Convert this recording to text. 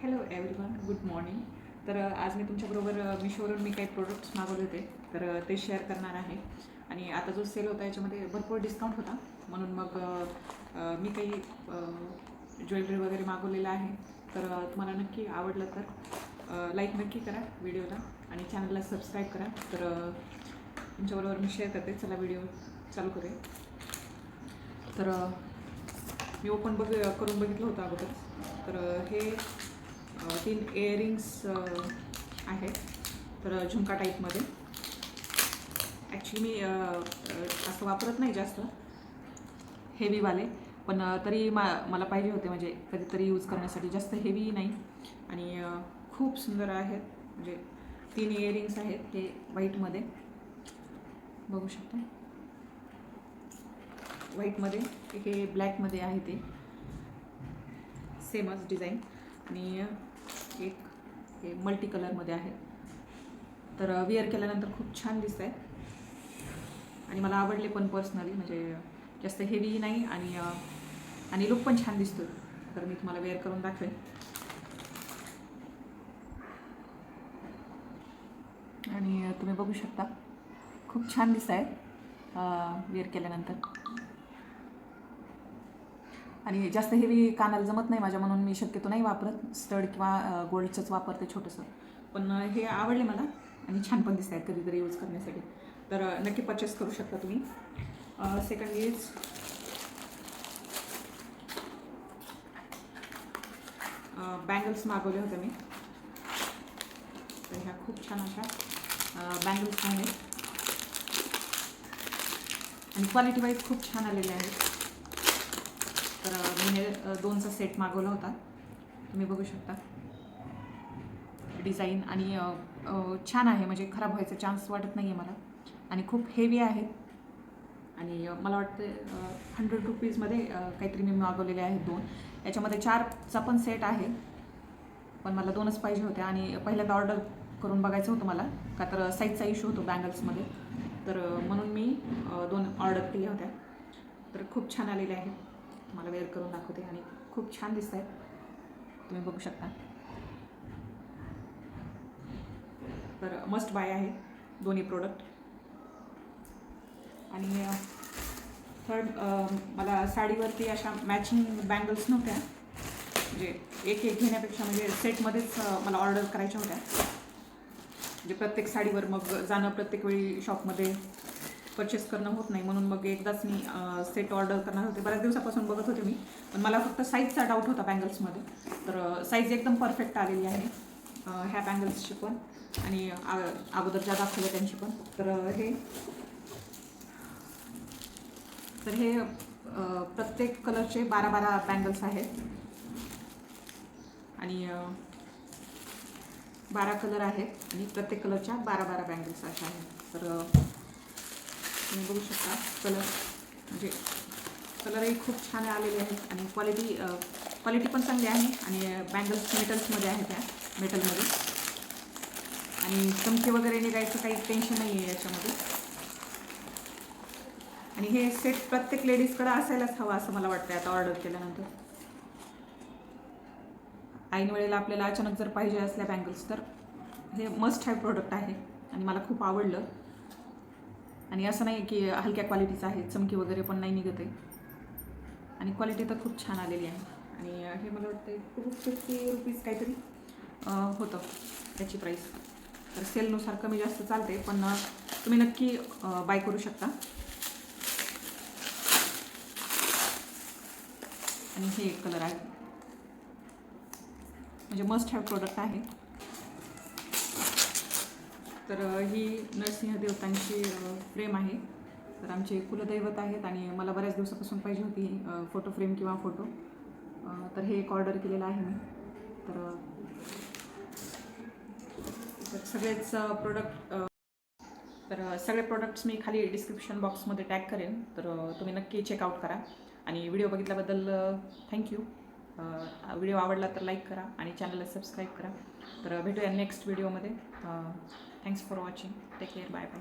Hello everyone, good morning. तर आज मी तुमच्याबरोबर मिशोवरून मी काही प्रोडक्ट्स मागवले होते, तर ते शेअर करणार आहे. आणि आता जो सेल होता याच्यामध्ये भरपूर डिस्काउंट होता, म्हणून मग मी काही ज्वेलरी वगैरे मागवलेलं आहे. तर तुम्हाला नक्की आवडलं तर लाईक नक्की करा व्हिडिओला आणि चॅनलला सबस्क्राईब करा. तर तुमच्याबरोबर मी शेअर करते. चला व्हिडिओ चालू करूया. तर मी ओपन करून बघितलं होतं अगोदर. तर हे 3 इयरिंग्स आहेत. तर झुमका टाईपमध्ये. ॲक्च्युली मी असं वापरत नाही जास्त हेवीवाले, पण तरी मला पाहिजे होते, म्हणजे कधीतरी यूज करण्यासाठी. जास्त हेवी नाही आणि खूप सुंदर आहेत. म्हणजे 3 इयरिंग्स आहेत. हे व्हाईटमध्ये बघू शकता. व्हाईटमध्ये, हे ब्लॅकमध्ये आहे. ते सेमच डिझाईन. आणि एक हे मल्टी कलरमध्ये आहे. तर विअर केल्यानंतर खूप छान दिसत आहे आणि मला आवडले पण पर्सनली. म्हणजे जास्त हेवी नाही आणि लुक पण छान दिसतो. तर मी तुम्हाला वेअर करून दाखवेन. आणि तुम्ही बघू शकता, खूप छान दिसत आहे वेअर केल्यानंतर. आणि जास्त हेवी कानाला जमत नाही माझ्या, म्हणून मी शक्यतो नाही वापरत. स्टड किंवा गोल्डचंच वापरते छोटंसं. पण हे आवडले मला आणि छान पण दिसत आहेत कधीतरी यूज करण्यासाठी. तर नक्की परचेस करू शकता तुम्ही. सेकंड इज बँगल्स मागवले होते मी. तर ह्या खूप छान अशा बँगल्स आहेत आणि क्वालिटी वाईज खूप छान आलेले आहेत. तर मी हे 2चा सेट मागवला होता. तुम्ही बघू शकता डिझाईन. आणि छान आहे, म्हणजे खराब व्हायचा चान्स वाटत नाही आहे मला. आणि खूप हेवी आहे. आणि मला वाटतं 100 रुपीजमध्ये काहीतरी मी मागवलेले आहेत 2. याच्यामध्ये 4चा पण सेट आहे, पण मला 2च पाहिजे होत्या. आणि पहिल्यांदा ऑर्डर करून बघायचं होतं मला, का तर साईजचा इश्यू होतो बँगल्समध्ये. तर म्हणून मी 2 ऑर्डर केल्या होत्या. तर खूप छान आलेले आहेत. मला वेअर करून दाखवते आणि खूप छान दिसत आहेत. तुम्ही बघू शकता. तर मस्ट बाय आहे दोन्ही प्रोडक्ट. आणि थर्ड, मला साडीवरती अशा मॅचिंग बँगल्स नव्हत्या. म्हणजे एक घेण्यापेक्षा म्हणजे सेटमध्येच मला ऑर्डर करायच्या होत्या. म्हणजे प्रत्येक साडीवर मग जाणं, प्रत्येक वेळी शॉपमध्ये परचेस करणं होत नाही, म्हणून मग एकदाच मी सेट ऑर्डर करणार होते. बऱ्याच दिवसापासून बघत होते मी, पण मला फक्त साईजचा डाऊट होता बँगल्समध्ये. तर साईज एकदम परफेक्ट आलेली आहे ह्या बँगल्सची पण आणि अगोदर ज्या दाखवल्या त्यांची पण. तर हे प्रत्येक कलरचे 12-12 बँगल्स आहेत आणि 12 कलर आहेत आणि प्रत्येक कलरच्या 12-12 बँगल्स अशा आहेत. तर तुम्ही बघू शकता कलर, म्हणजे कलरही खूप छान आलेले आहेत आणि क्वालिटी पण चांगली आहे. आणि बँगल्स मेटल्समध्ये आहेत, त्या मेटलमध्ये. आणि चमके वगैरे निघायचं काही टेन्शन नाही आहे याच्यामध्ये. आणि हे सेट प्रत्येक लेडीजकडे असायलाच हवा असं मला वाटतं आता ऑर्डर केल्यानंतर. ऐन वेळेला आपल्याला अचानक जर पाहिजे असल्या बँगल्स, तर हे मस्ट हॅव प्रोडक्ट आहे आणि मला खूप आवडलं. आणि असं नाही की हलक्या क्वालिटीचं आहे, चमकी वगैरे पण नाही निघत आहे. आणि क्वालिटी तर खूप छान आलेली आहे. आणि हे मला वाटतं 250 रुपीज काहीतरी होतं त्याची प्राईस. तर सेलनुसार कमी जास्त चालते, पण तुम्ही नक्की बाय करू शकता. आणि हे एक कलर आहे, म्हणजे मस्ट हॅव प्रोडक्ट आहे. तर ही नरसिंह देवतांची फ्रेम आहे. तर आमचे कुलदैवत आहेत आणि मला बऱ्याच दिवसापासून पाहिजे होती फोटो फ्रेम किंवा फोटो. तर हे एक ऑर्डर केलेलं आहे मी. तर सगळेच सगळे प्रोडक्ट्स मी खाली डिस्क्रिप्शन बॉक्समध्ये टॅग करेन. तर तुम्ही नक्की चेकआउट करा. आणि व्हिडिओ बघितल्याबद्दल थँक्यू. व्हिडिओ आवडला तर लाईक करा आणि चॅनलला सबस्क्राईब करा. तर भेटूया नेक्स्ट व्हिडिओमध्ये. Thanks for watching. Take care. Bye bye.